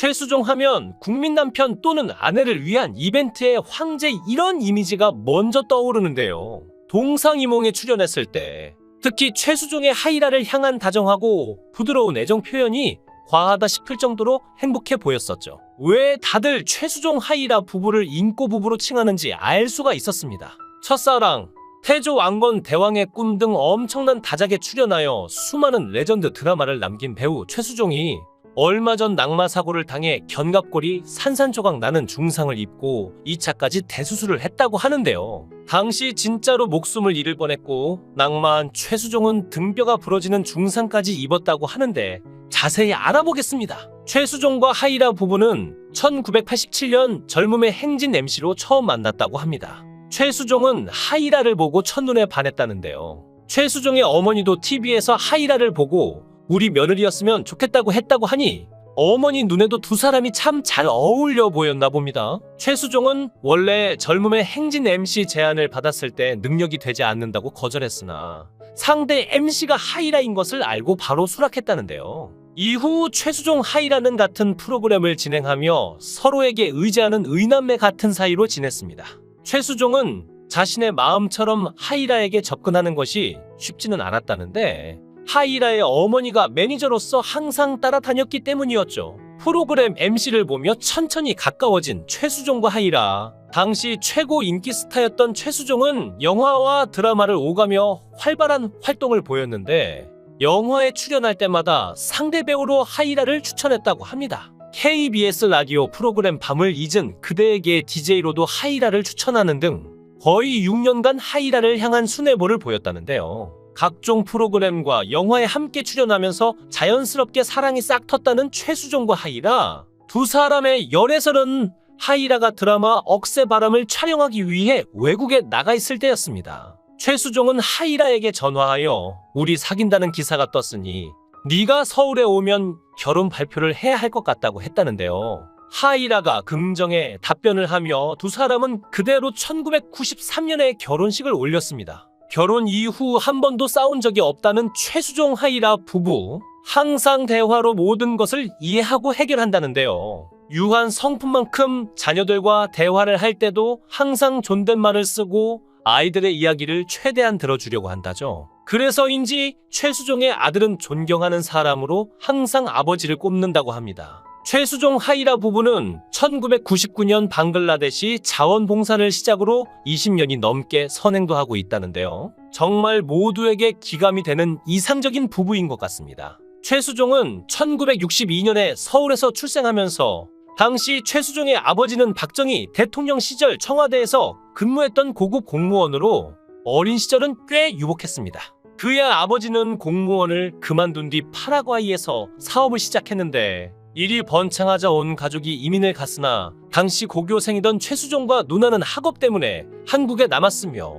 최수종 하면 국민 남편 또는 아내를 위한 이벤트의 황제 이런 이미지가 먼저 떠오르는데요. 동상이몽에 출연했을 때 특히 최수종의 하이라를 향한 다정하고 부드러운 애정 표현이 과하다 싶을 정도로 행복해 보였었죠. 왜 다들 최수종 하이라 부부를 인꼬 부부로 칭하는지 알 수가 있었습니다. 첫사랑, 태조 왕건 대왕의 꿈 등 엄청난 다작에 출연하여 수많은 레전드 드라마를 남긴 배우 최수종이 얼마 전 낙마 사고를 당해 견갑골이 산산조각 나는 중상을 입고 2차까지 대수술을 했다고 하는데요. 당시 진짜로 목숨을 잃을 뻔했고 낙마한 최수종은 등뼈가 부러지는 중상까지 입었다고 하는데 자세히 알아보겠습니다. 최수종과 하이라 부부는 1987년 젊음의 행진 MC로 처음 만났다고 합니다. 최수종은 하이라를 보고 첫눈에 반했다는데요. 최수종의 어머니도 TV에서 하이라를 보고 우리 며느리였으면 좋겠다고 했다고 하니 어머니 눈에도 두 사람이 참 잘 어울려 보였나 봅니다. 최수종은 원래 젊음의 행진 MC 제안을 받았을 때 능력이 되지 않는다고 거절했으나 상대 MC가 하이라인 것을 알고 바로 수락했다는데요. 이후 최수종 하이라는 같은 프로그램을 진행하며 서로에게 의지하는 의남매 같은 사이로 지냈습니다. 최수종은 자신의 마음처럼 하이라에게 접근하는 것이 쉽지는 않았다는데 하이라의 어머니가 매니저로서 항상 따라다녔기 때문이었죠. 프로그램 MC를 보며 천천히 가까워진 최수종과 하이라. 당시 최고 인기 스타였던 최수종은 영화와 드라마를 오가며 활발한 활동을 보였는데 영화에 출연할 때마다 상대 배우로 하이라를 추천했다고 합니다. KBS 라디오 프로그램 밤을 잊은 그대에게 DJ로도 하이라를 추천하는 등 거의 6년간 하이라를 향한 순애보를 보였다는데요. 각종 프로그램과 영화에 함께 출연하면서 자연스럽게 사랑이 싹 텄다는 최수종과 하이라. 두 사람의 열애설은 하이라가 드라마 억새바람을 촬영하기 위해 외국에 나가 있을 때였습니다. 최수종은 하이라에게 전화하여 우리 사귄다는 기사가 떴으니 네가 서울에 오면 결혼 발표를 해야 할 것 같다고 했다는데요. 하이라가 긍정의 답변을 하며 두 사람은 그대로 1993년에 결혼식을 올렸습니다. 결혼 이후 한 번도 싸운 적이 없다는 최수종 하이라 부부. 항상 대화로 모든 것을 이해하고 해결한다는데요. 유한 성품만큼 자녀들과 대화를 할 때도 항상 존댓말을 쓰고 아이들의 이야기를 최대한 들어주려고 한다죠. 그래서인지 최수종의 아들은 존경하는 사람으로 항상 아버지를 꼽는다고 합니다. 최수종 하이라 부부는 1999년 방글라데시 자원봉사를 시작으로 20년이 넘게 선행도 하고 있다는데요. 정말 모두에게 기감이 되는 이상적인 부부인 것 같습니다. 최수종은 1962년에 서울에서 출생하면서 당시 최수종의 아버지는 박정희 대통령 시절 청와대에서 근무했던 고급 공무원으로 어린 시절은 꽤 유복했습니다. 그의 아버지는 공무원을 그만둔 뒤 파라과이에서 사업을 시작했는데 일이 번창하자 온 가족이 이민을 갔으나 당시 고교생이던 최수종과 누나는 학업 때문에 한국에 남았으며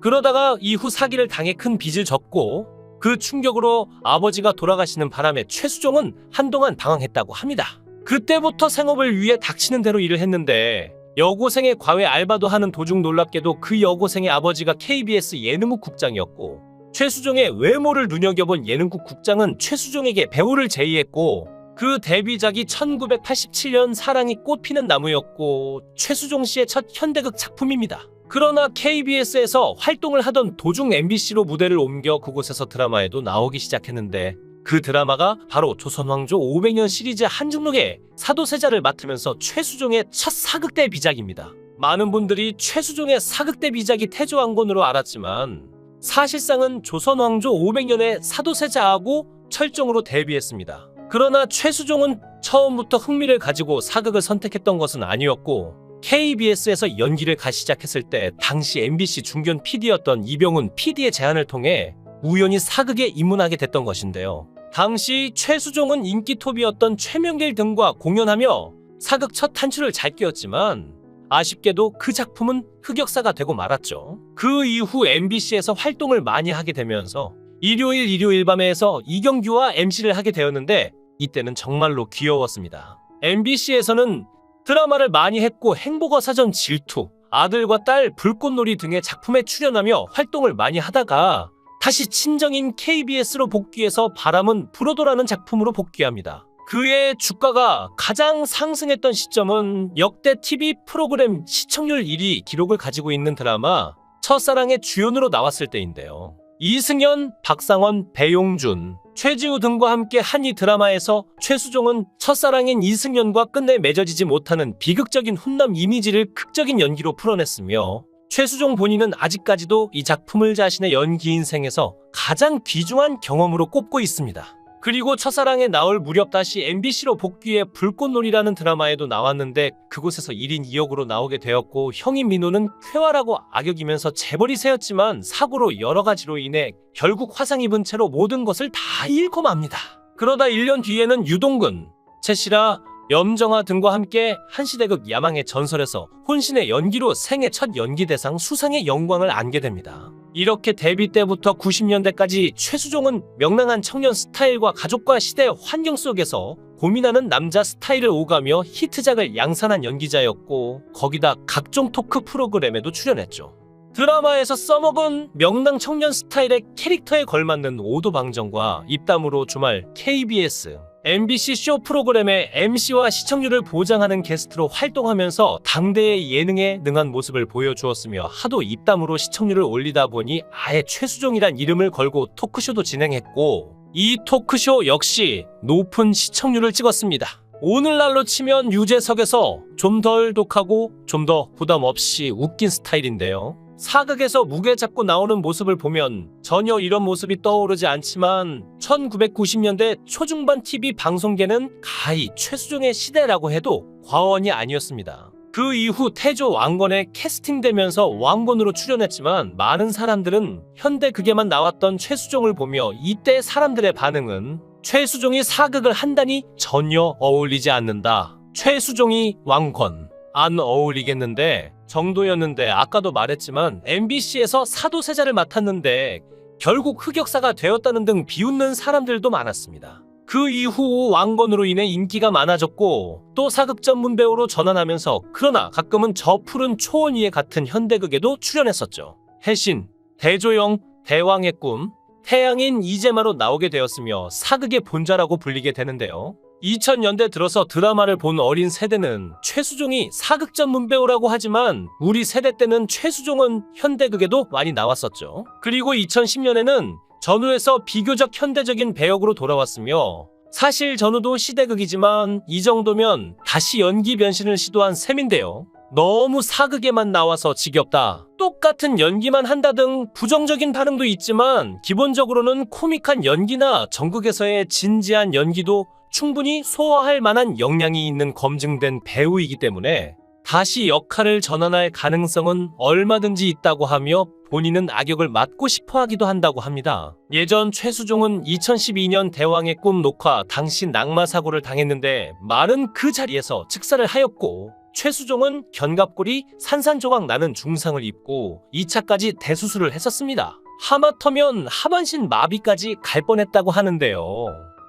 그러다가 이후 사기를 당해 큰 빚을 졌고 그 충격으로 아버지가 돌아가시는 바람에 최수종은 한동안 방황했다고 합니다. 그때부터 생업을 위해 닥치는 대로 일을 했는데 여고생의 과외 알바도 하는 도중 놀랍게도 그 여고생의 아버지가 KBS 예능국 국장이었고 최수종의 외모를 눈여겨본 예능국 국장은 최수종에게 배우를 제의했고 그 데뷔작이 1987년 사랑이 꽃피는 나무였고 최수종 씨의 첫 현대극 작품입니다. 그러나 KBS에서 활동을 하던 도중 MBC로 무대를 옮겨 그곳에서 드라마에도 나오기 시작했는데 그 드라마가 바로 조선왕조 500년 시리즈 한중록의 사도세자를 맡으면서 최수종의 첫 사극 데뷔작입니다. 많은 분들이 최수종의 사극 데뷔작이 태조왕건으로 알았지만 사실상은 조선왕조 500년의 사도세자하고 철정으로 데뷔했습니다. 그러나 최수종은 처음부터 흥미를 가지고 사극을 선택했던 것은 아니었고 KBS에서 연기를 가시 시작했을 때 당시 MBC 중견 PD였던 이병훈 PD의 제안을 통해 우연히 사극에 입문하게 됐던 것인데요. 당시 최수종은 인기톱이었던 최명길 등과 공연하며 사극 첫 단추를 잘 끼웠지만 아쉽게도 그 작품은 흑역사가 되고 말았죠. 그 이후 MBC에서 활동을 많이 하게 되면서 일요일 밤에서 이경규와 MC를 하게 되었는데 이때는 정말로 귀여웠습니다. MBC에서는 드라마를 많이 했고 행복어사전 질투, 아들과 딸 불꽃놀이 등의 작품에 출연하며 활동을 많이 하다가 다시 친정인 KBS로 복귀해서 바람은 불어도라는 작품으로 복귀합니다. 그의 주가가 가장 상승했던 시점은 역대 TV 프로그램 시청률 1위 기록을 가지고 있는 드라마 첫사랑의 주연으로 나왔을 때인데요. 이승연, 박상원, 배용준, 최지우 등과 함께 한 이 드라마에서 최수종은 첫사랑인 이승연과 끝내 맺어지지 못하는 비극적인 훈남 이미지를 극적인 연기로 풀어냈으며 최수종 본인은 아직까지도 이 작품을 자신의 연기 인생에서 가장 귀중한 경험으로 꼽고 있습니다. 그리고 첫사랑에 나올 무렵 다시 MBC로 복귀해 불꽃놀이라는 드라마에도 나왔는데 그곳에서 1인 2역으로 나오게 되었고 형인 민호는 쾌활하고 악역이면서 재벌이 새였지만 사고로 여러 가지로 인해 결국 화상 입은 채로 모든 것을 다 잃고 맙니다. 그러다 1년 뒤에는 유동근, 최시라, 염정아 등과 함께 한시대극 야망의 전설에서 혼신의 연기로 생애 첫 연기대상 수상의 영광을 안게 됩니다. 이렇게 데뷔 때부터 90년대까지 최수종은 명랑한 청년 스타일과 가족과 시대 환경 속에서 고민하는 남자 스타일을 오가며 히트작을 양산한 연기자였고 거기다 각종 토크 프로그램에도 출연했죠. 드라마에서 써먹은 명랑 청년 스타일의 캐릭터에 걸맞는 오도방정과 입담으로 주말 KBS, MBC 쇼 프로그램의 MC와 시청률을 보장하는 게스트로 활동하면서 당대의 예능에 능한 모습을 보여주었으며 하도 입담으로 시청률을 올리다 보니 아예 최수종이란 이름을 걸고 토크쇼도 진행했고 이 토크쇼 역시 높은 시청률을 찍었습니다. 오늘날로 치면 유재석에서 좀 덜 독하고 좀 더 부담 없이 웃긴 스타일인데요. 사극에서 무게 잡고 나오는 모습을 보면 전혀 이런 모습이 떠오르지 않지만 1990년대 초중반 TV 방송계는 가히 최수종의 시대라고 해도 과언이 아니었습니다. 그 이후 태조 왕건에 캐스팅되면서 왕건으로 출연했지만 많은 사람들은 현대극에만 나왔던 최수종을 보며 이때 사람들의 반응은 최수종이 사극을 한다니 전혀 어울리지 않는다. 최수종이 왕건 안 어울리겠는데 정도였는데 아까도 말했지만 MBC에서 사도세자를 맡았는데 결국 흑역사가 되었다는 등 비웃는 사람들도 많았습니다. 그 이후 왕건으로 인해 인기가 많아졌고 또 사극 전문 배우로 전환하면서 그러나 가끔은 저 푸른 초원 위에 같은 현대극에도 출연했었죠. 해신, 대조영, 대왕의 꿈, 태양인 이재마로 나오게 되었으며 사극의 본좌라고 불리게 되는데요. 2000년대 들어서 드라마를 본 어린 세대는 최수종이 사극 전문 배우라고 하지만 우리 세대 때는 최수종은 현대극에도 많이 나왔었죠. 그리고 2010년에는 전우에서 비교적 현대적인 배역으로 돌아왔으며 사실 전우도 시대극이지만 이 정도면 다시 연기 변신을 시도한 셈인데요. 너무 사극에만 나와서 지겹다, 똑같은 연기만 한다 등 부정적인 반응도 있지만 기본적으로는 코믹한 연기나 전극에서의 진지한 연기도 충분히 소화할 만한 역량이 있는 검증된 배우이기 때문에 다시 역할을 전환할 가능성은 얼마든지 있다고 하며 본인은 악역을 맡고 싶어 하기도 한다고 합니다. 예전 최수종은 2012년 대왕의 꿈 녹화 당시 낙마 사고를 당했는데 말은 그 자리에서 즉사를 하였고 최수종은 견갑골이 산산조각 나는 중상을 입고 2차까지 대수술을 했었습니다. 하마터면 하반신 마비까지 갈 뻔했다고 하는데요.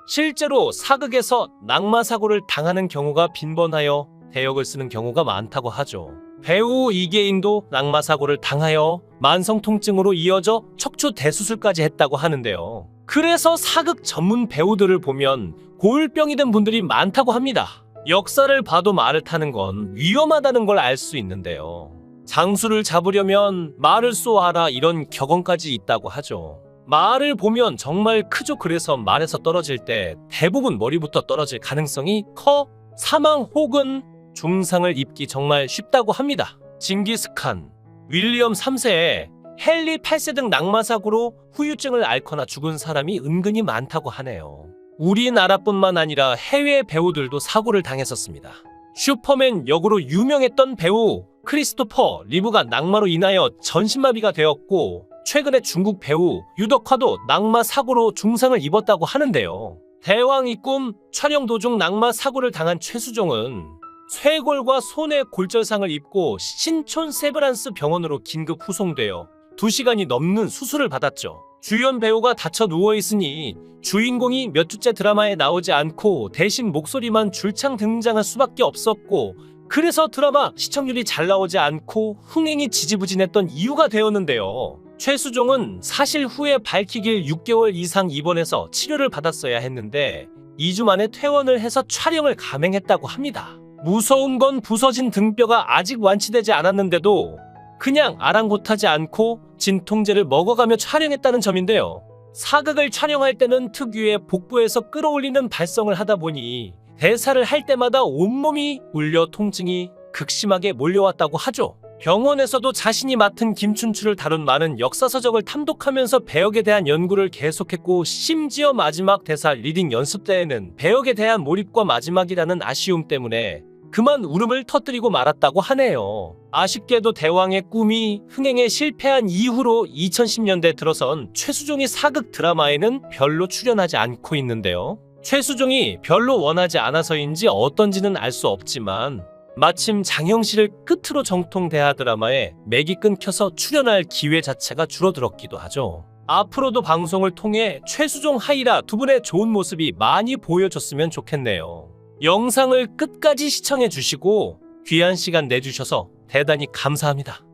실제로 사극에서 낙마 사고를 당하는 경우가 빈번하여 대역을 쓰는 경우가 많다고 하죠. 배우 이계인도 낙마 사고를 당하여 만성 통증으로 이어져 척추 대수술까지 했다고 하는데요. 그래서 사극 전문 배우들을 보면 고울병이 든 분들이 많다고 합니다. 역사를 봐도 말을 타는 건 위험하다는 걸 알 수 있는데요. 장수를 잡으려면 말을 쏘아라 이런 격언까지 있다고 하죠. 말을 보면 정말 크죠. 그래서 말에서 떨어질 때 대부분 머리부터 떨어질 가능성이 커 사망 혹은 중상을 입기 정말 쉽다고 합니다. 징기스칸, 윌리엄 3세에 헨리 8세 등 낙마사고로 후유증을 앓거나 죽은 사람이 은근히 많다고 하네요. 우리나라뿐만 아니라 해외 배우들도 사고를 당했었습니다. 슈퍼맨 역으로 유명했던 배우 크리스토퍼 리브가 낙마로 인하여 전신마비가 되었고 최근에 중국 배우 유덕화도 낙마 사고로 중상을 입었다고 하는데요. 대왕의 꿈 촬영 도중 낙마 사고를 당한 최수종은 쇄골과 손에 골절상을 입고 신촌 세브란스 병원으로 긴급 후송되어 2시간이 넘는 수술을 받았죠. 주연 배우가 다쳐 누워있으니 주인공이 몇 주째 드라마에 나오지 않고 대신 목소리만 줄창 등장할 수밖에 없었고 그래서 드라마 시청률이 잘 나오지 않고 흥행이 지지부진했던 이유가 되었는데요. 최수종은 사실 후에 밝히길 6개월 이상 입원해서 치료를 받았어야 했는데 2주 만에 퇴원을 해서 촬영을 감행했다고 합니다. 무서운 건 부서진 등뼈가 아직 완치되지 않았는데도 그냥 아랑곳하지 않고 진통제를 먹어가며 촬영했다는 점인데요. 사극을 촬영할 때는 특유의 복부에서 끌어올리는 발성을 하다 보니 대사를 할 때마다 온몸이 울려 통증이 극심하게 몰려왔다고 하죠. 병원에서도 자신이 맡은 김춘추를 다룬 많은 역사서적을 탐독하면서 배역에 대한 연구를 계속했고, 심지어 마지막 대사 리딩 연습 때에는 배역에 대한 몰입과 마지막이라는 아쉬움 때문에 그만 울음을 터뜨리고 말았다고 하네요. 아쉽게도 대왕의 꿈이 흥행에 실패한 이후로 2010년대 들어선 최수종이 사극 드라마에는 별로 출연하지 않고 있는데요. 최수종이 별로 원하지 않아서인지 어떤지는 알 수 없지만 마침 장형실을 끝으로 정통 대하 드라마에 맥이 끊겨서 출연할 기회 자체가 줄어들었기도 하죠. 앞으로도 방송을 통해 최수종, 하이라 두 분의 좋은 모습이 많이 보여줬으면 좋겠네요. 영상을 끝까지 시청해주시고 귀한 시간 내주셔서 대단히 감사합니다.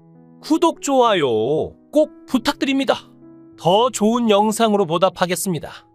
구독, 좋아요 꼭 부탁드립니다. 더 좋은 영상으로 보답하겠습니다.